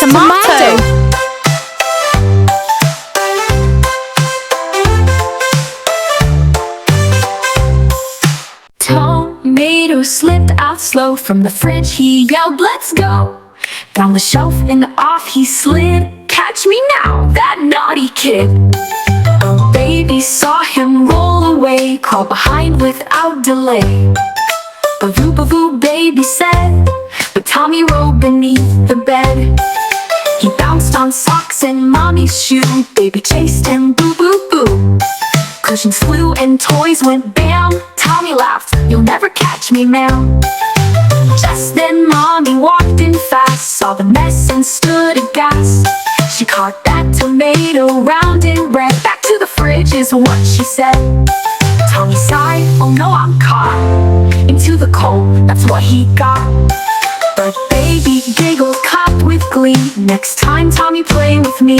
tomato. Tomato slipped out slow from the fridge. He yelled, "Let's go!" Down the shelf and off he slid. Catch me now, that naughty kid. A baby saw him roll away, crawl behind without delay. Bavu, Bavu, baby said, but Tommy rolled beneath the bed. He bounced on socks and mommy's shoe. Baby chased him, boo, boo, boo. Cushions flew and toys went bam. Tommy laughed, "You'll never catch me, ma'am." Just then mommy walked in fast, saw the mess and stood aghast. She caught that tomato round and red. "Back to the fridge," is what she said. Tommy sighed, "Oh no, I'm caught." Into the cold, that's what he got. But baby giggles, caught with glee. "Next time, Tommy, play with me."